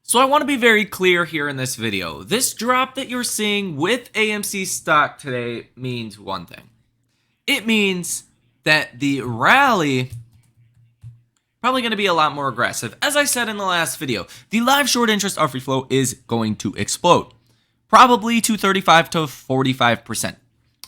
So I want to be very clear here in this video. This drop that you're seeing with AMC stock today means one thing. It means that the rally probably going to be a lot more aggressive. As I said in the last video, the live short interest of free flow is going to explode. Probably to 35 to 45%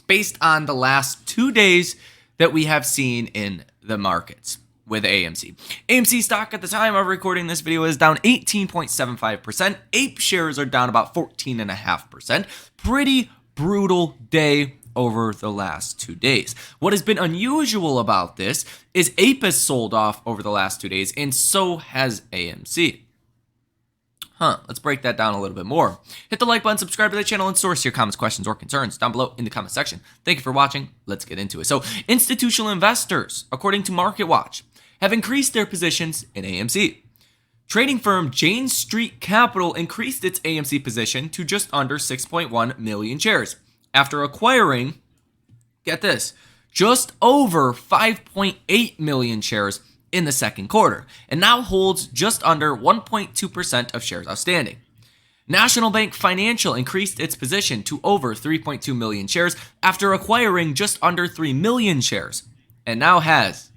based on the last 2 days that we have seen in the markets with AMC. AMC stock at the time of recording this video is down 18.75%. Ape shares are down about 14.5%. Pretty brutal day over the last 2 days. What has been unusual about this is Ape has sold off over the last 2 days, and so has AMC. Let's break that down a little bit more. Hit the like button, subscribe to the channel, and source your comments, questions, or concerns down below in the comment section. Thank you for watching. Let's get into it. So, institutional investors, according to MarketWatch, have increased their positions in AMC. Trading firm Jane Street Capital increased its AMC position to just under 6.1 million shares after acquiring, get this, just over 5.8 million shares in the second quarter, and now holds just under 1.2% of shares outstanding. National Bank Financial increased its position to over 3.2 million shares after acquiring just under 3 million shares, and now has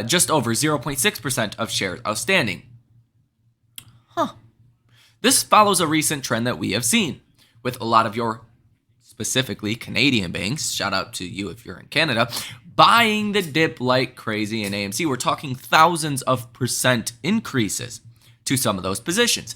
just over 0.6% of shares outstanding. This follows a recent trend that we have seen with a lot of your specifically Canadian banks, shout out to you if you're in Canada, buying the dip like crazy in AMC. We're talking thousands of percent increases to some of those positions.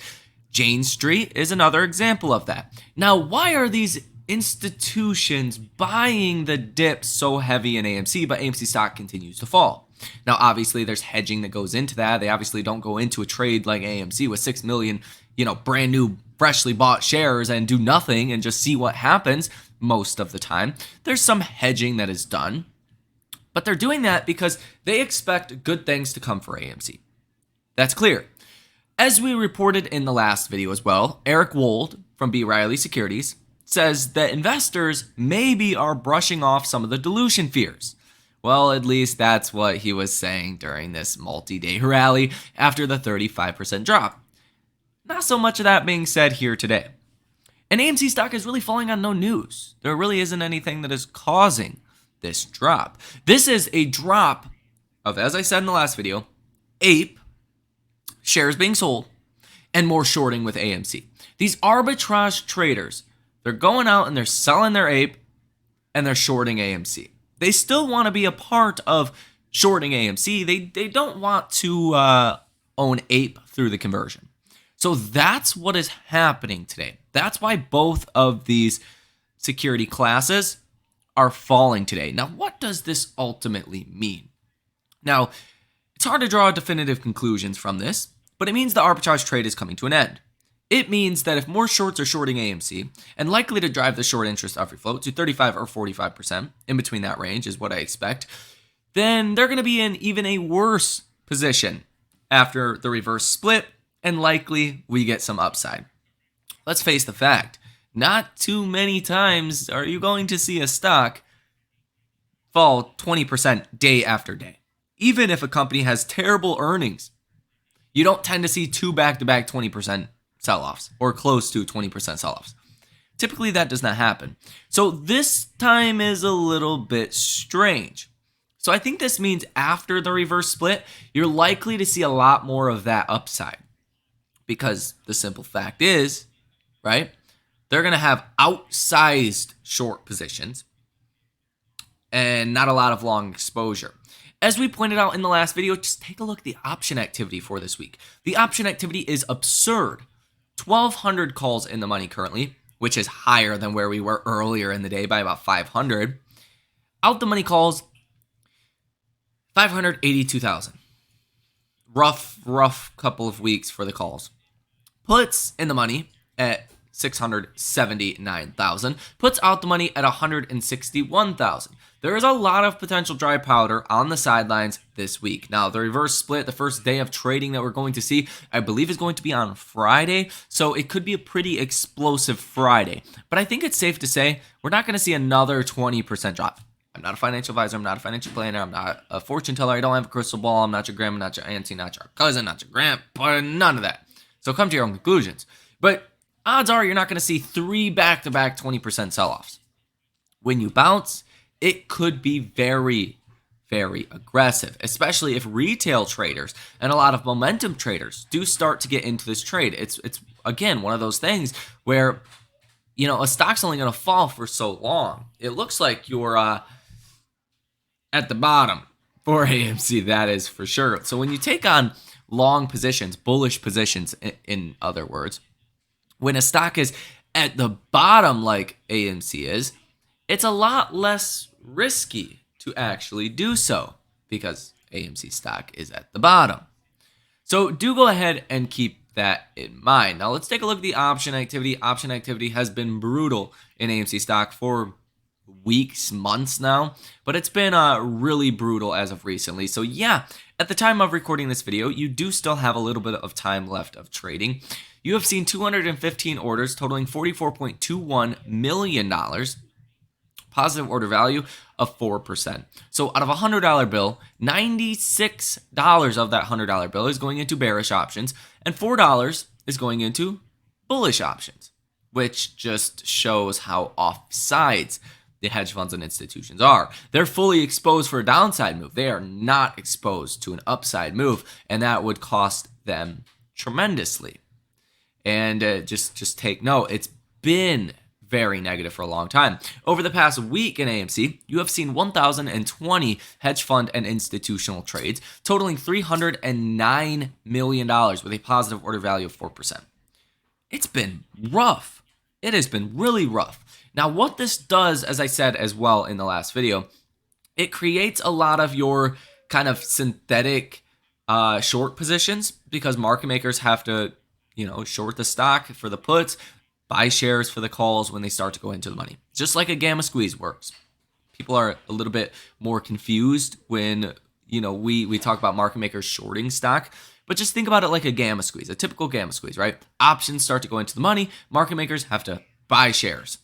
Jane Street is another example of that. Now, why are these institutions buying the dip so heavy in AMC, but AMC stock continues to fall? Now, obviously, there's hedging that goes into that. They obviously don't go into a trade like AMC with 6 million, brand new, freshly bought shares and do nothing and just see what happens most of the time. There's some hedging that is done, but they're doing that because they expect good things to come for AMC. That's clear. As we reported in the last video as well, Eric Wold from B. Riley Securities says that investors maybe are brushing off some of the dilution fears. Well, at least that's what he was saying during this multi-day rally after the 35% drop. Not so much of that being said here today. And AMC stock is really falling on no news. There really isn't anything that is causing this drop. This is a drop of, as I said in the last video, Ape shares being sold and more shorting with AMC. These arbitrage traders, they're going out and they're selling their Ape and they're shorting AMC. They still want to be a part of shorting AMC. They don't want to own Ape through the conversion. So that's what is happening today. That's why both of these security classes are falling today. Now, what does this ultimately mean? Now, it's hard to draw definitive conclusions from this, but it means the arbitrage trade is coming to an end. It means that if more shorts are shorting AMC and likely to drive the short interest of free float to 35 or 45%, in between that range is what I expect, then they're going to be in even a worse position after the reverse split, and likely we get some upside. Let's face the fact, not too many times are you going to see a stock fall 20% day after day. Even if a company has terrible earnings, you don't tend to see two back-to-back 20% sell-offs or close to 20% sell-offs. Typically, that does not happen. So this time is a little bit strange. So I think this means after the reverse split, you're likely to see a lot more of that upside. Because the simple fact is, right, they're going to have outsized short positions and not a lot of long exposure. As we pointed out in the last video, just take a look at the option activity for this week. The option activity is absurd. 1,200 calls in the money currently, which is higher than where we were earlier in the day by about 500. Out the money calls, 582,000. Rough couple of weeks for the calls. Puts in the money at 679,000. Puts out the money at 161,000. There is a lot of potential dry powder on the sidelines this week. Now, the reverse split, the first day of trading that we're going to see, I believe is going to be on Friday. So it could be a pretty explosive Friday. But I think it's safe to say we're not going to see another 20% drop. I'm not a financial advisor. I'm not a financial planner. I'm not a fortune teller. I don't have a crystal ball. I'm not your grandma, not your auntie, not your cousin, not your grandpa, none of that. So come to your own conclusions. But odds are you're not going to see 3 back-to-back 20% sell-offs. When you bounce, it could be very, very aggressive, especially if retail traders and a lot of momentum traders do start to get into this trade. It's again, one of those things where, a stock's only going to fall for so long. It looks like you're at the bottom for AMC, that is for sure. So when you take on long positions, bullish positions, in other words, when a stock is at the bottom like AMC is, it's a lot less risky to actually do so because AMC stock is at the bottom. So do go ahead and keep that in mind. Now let's take a look at the option activity. Option activity has been brutal in AMC stock for weeks, months now, but it's been really brutal as of recently. So yeah, at the time of recording this video, you do still have a little bit of time left of trading. You have seen 215 orders totaling $44.21 million. Positive order value of 4%. So out of a $100 bill, $96 of that $100 bill is going into bearish options, and $4 is going into bullish options, which just shows how offsides the hedge funds and institutions are. They're fully exposed for a downside move. They are not exposed to an upside move, and that would cost them tremendously. And just take note, it's been very negative for a long time. Over the past week in AMC, you have seen 1,020 hedge fund and institutional trades totaling $309 million with a positive order value of 4%. It's been rough. It has been really rough. Now, what this does, as I said as well in the last video, it creates a lot of your kind of synthetic short positions because market makers have to, short the stock for the puts, buy shares for the calls when they start to go into the money. Just like a gamma squeeze works. People are a little bit more confused when, we talk about market makers shorting stock. But just think about it like a gamma squeeze, a typical gamma squeeze, right? Options start to go into the money. Market makers have to buy shares.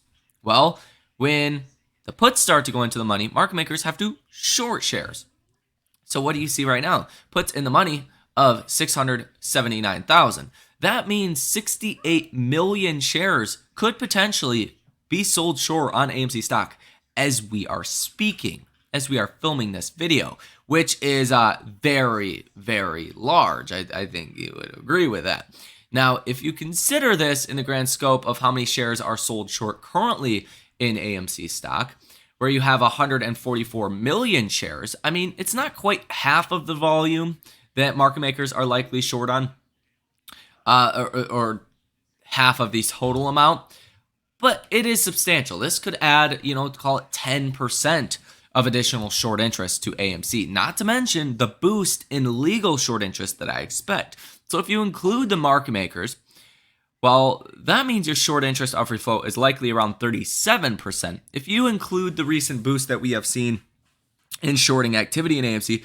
Well, when the puts start to go into the money, market makers have to short shares. So what do you see right now? Puts in the money of 679,000. That means 68 million shares could potentially be sold short on AMC stock as we are speaking, as we are filming this video, which is very, very large. I think you would agree with that. Now, if you consider this in the grand scope of how many shares are sold short currently in AMC stock, where you have 144 million shares, I mean, it's not quite half of the volume that market makers are likely short on. Or half of the total amount, but it is substantial. This could add, call it 10% of additional short interest to AMC, not to mention the boost in legal short interest that I expect. So if you include the market makers, well, that means your short interest of free float is likely around 37%. If you include the recent boost that we have seen in shorting activity in AMC,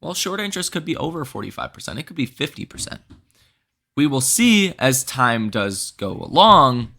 well, short interest could be over 45%. It could be 50%. We will see as time does go along,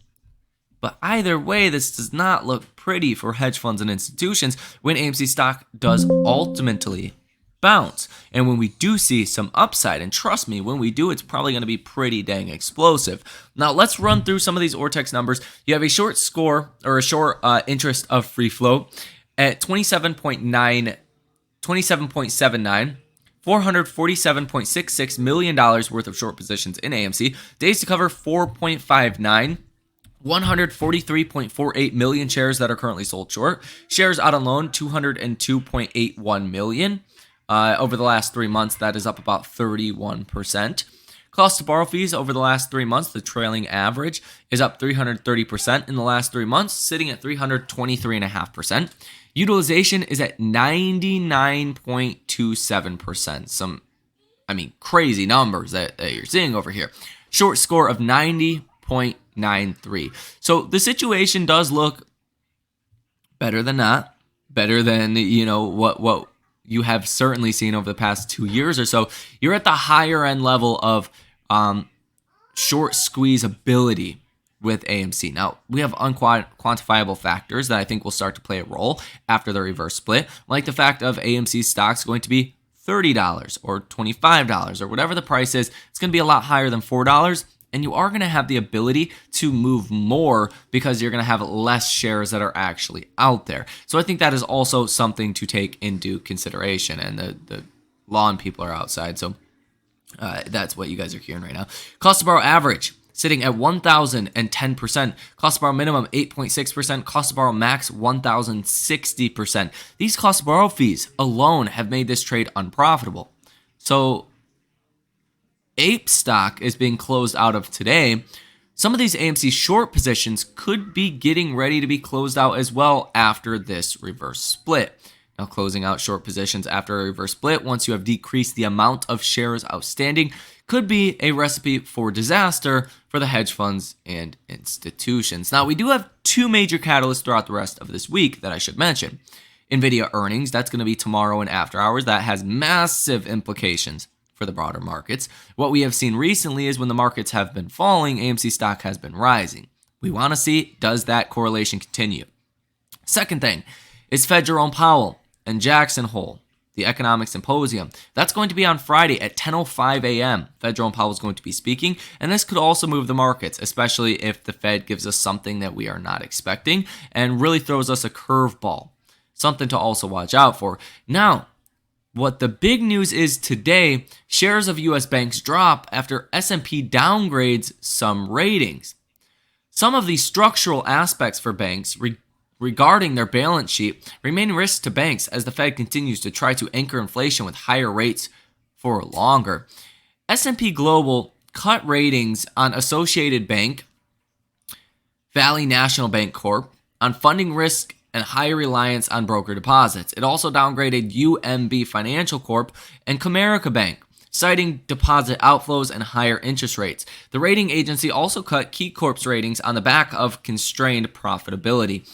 but either way, this does not look pretty for hedge funds and institutions when AMC stock does ultimately bounce. And when we do see some upside, and trust me, when we do, it's probably going to be pretty dang explosive. Now, let's run through some of these Ortex numbers. You have a short score, or a short interest of free float at 27.79. $447.66 million worth of short positions in AMC. Days to cover 4.59. 143.48 million shares that are currently sold short. Shares out on loan, 202.81 million. Over the last 3 months, that is up about 31%. Cost to borrow fees over the last 3 months, the trailing average is up 330% in the last 3 months, sitting at 323.5%. Utilization is at 99.27%. Some, crazy numbers that you're seeing over here. Short score of 90.93. So the situation does look better than not, better than, what you have certainly seen over the past 2 years or so. You're at the higher end level of short squeeze ability with AMC. Now, we have unquantifiable factors that I think will start to play a role after the reverse split, like the fact of AMC stocks going to be $30 or $25 or whatever the price is. It's going to be a lot higher than $4. And you are going to have the ability to move more because you're going to have less shares that are actually out there. So I think that is also something to take into consideration. And the lawn people are outside, so that's what you guys are hearing right now. Cost to borrow average sitting at 1,010%. Cost to borrow minimum 8.6%. Cost to borrow max 1,060%. These cost to borrow fees alone have made this trade unprofitable. So APE stock is being closed out of today. Some of these AMC short positions could be getting ready to be closed out as well after this reverse split. Now, closing out short positions after a reverse split, once you have decreased the amount of shares outstanding, could be a recipe for disaster for the hedge funds and institutions. Now, we do have two major catalysts throughout the rest of this week that I should mention. NVIDIA earnings, that's going to be tomorrow and after hours. That has massive implications for the broader markets. What we have seen recently is when the markets have been falling, AMC stock has been rising. We want to see, does that correlation continue? Second thing is Fed Jerome Powell and Jackson Hole, the Economic Symposium. That's going to be on Friday at 10:05 a.m. Fed Jerome Powell is going to be speaking, and this could also move the markets, especially if the Fed gives us something that we are not expecting and really throws us a curveball. Something to also watch out for. Now, what the big news is today, shares of U.S. banks drop after S&P downgrades some ratings. Some of the structural aspects for banks regarding their balance sheet remain risks to banks as the Fed continues to try to anchor inflation with higher rates for longer. S&P Global cut ratings on Associated Bank, Valley National Bank Corp, on funding risk and higher reliance on broker deposits. It also downgraded UMB Financial Corp and Comerica Bank, citing deposit outflows and higher interest rates. The rating agency also cut KeyCorp's ratings on the back of constrained profitability.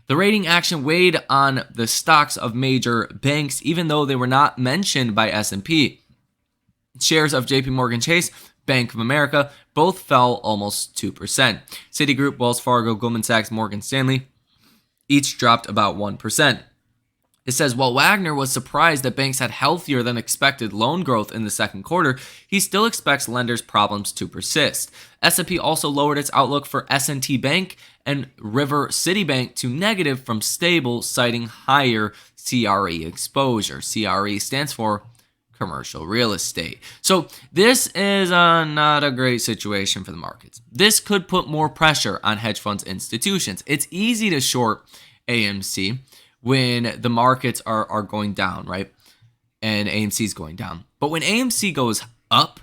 The rating action weighed on the stocks of major banks, even though they were not mentioned by S&P. Shares of JP Morgan Chase, Bank of America, both fell almost 2%. Citigroup, Wells Fargo, Goldman Sachs, Morgan Stanley, each dropped about 1%. It says, while Wagner was surprised that banks had healthier than expected loan growth in the second quarter, he still expects lenders' problems to persist. S&P also lowered its outlook for S&T Bank and River City Bank to negative from stable, citing higher CRE exposure. CRE stands for commercial real estate. So this is not a great situation for the markets. This could put more pressure on hedge funds institutions. It's easy to short AMC when the markets are going down, right? And AMC is going down. But when AMC goes up,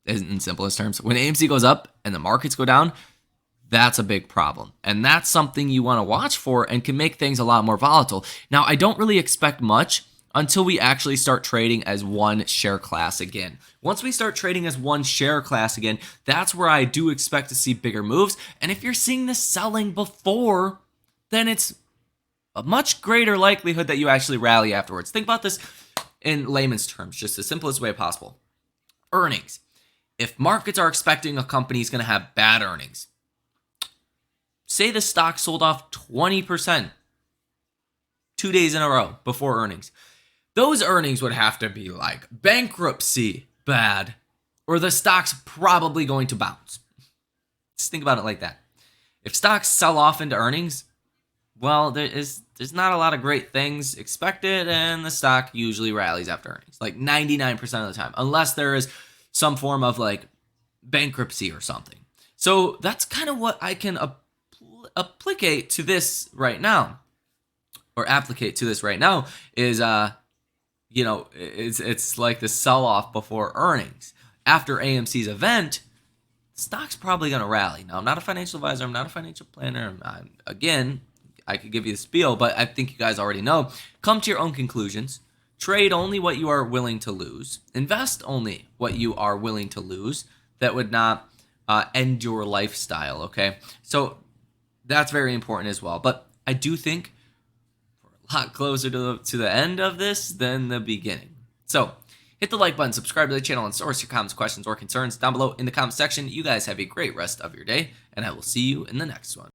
in simplest terms, when AMC goes up and the markets go down, that's a big problem. And that's something you want to watch for and can make things a lot more volatile. Now, I don't really expect much until we actually start trading as one share class again. Once we start trading as one share class again, that's where I do expect to see bigger moves. And if you're seeing this selling before, then it's a much greater likelihood that you actually rally afterwards. Think about this in layman's terms, just the simplest way possible. Earnings. If markets are expecting a company is going to have bad earnings, say the stock sold off 20% 2 days in a row before earnings. Those earnings would have to be like bankruptcy bad, or the stock's probably going to bounce. Just think about it like that. If stocks sell off into earnings, well, there's not a lot of great things expected, and the stock usually rallies after earnings, like 99% of the time, unless there is some form of like bankruptcy or something. So that's kind of what I can applicate to this right now, or applicate to this right now is it's like the sell-off before earnings. After AMC's event, stock's probably going to rally. Now, I'm not a financial advisor. I'm not a financial planner. Again, I could give you the spiel, but I think you guys already know. Come to your own conclusions. Trade only what you are willing to lose. Invest only what you are willing to lose. That would not end your lifestyle, okay? So that's very important as well. But I do think a lot closer to the end of this than the beginning. So hit the like button, subscribe to the channel, and source your comments, questions, or concerns down below in the comment section. You guys have a great rest of your day, and I will see you in the next one.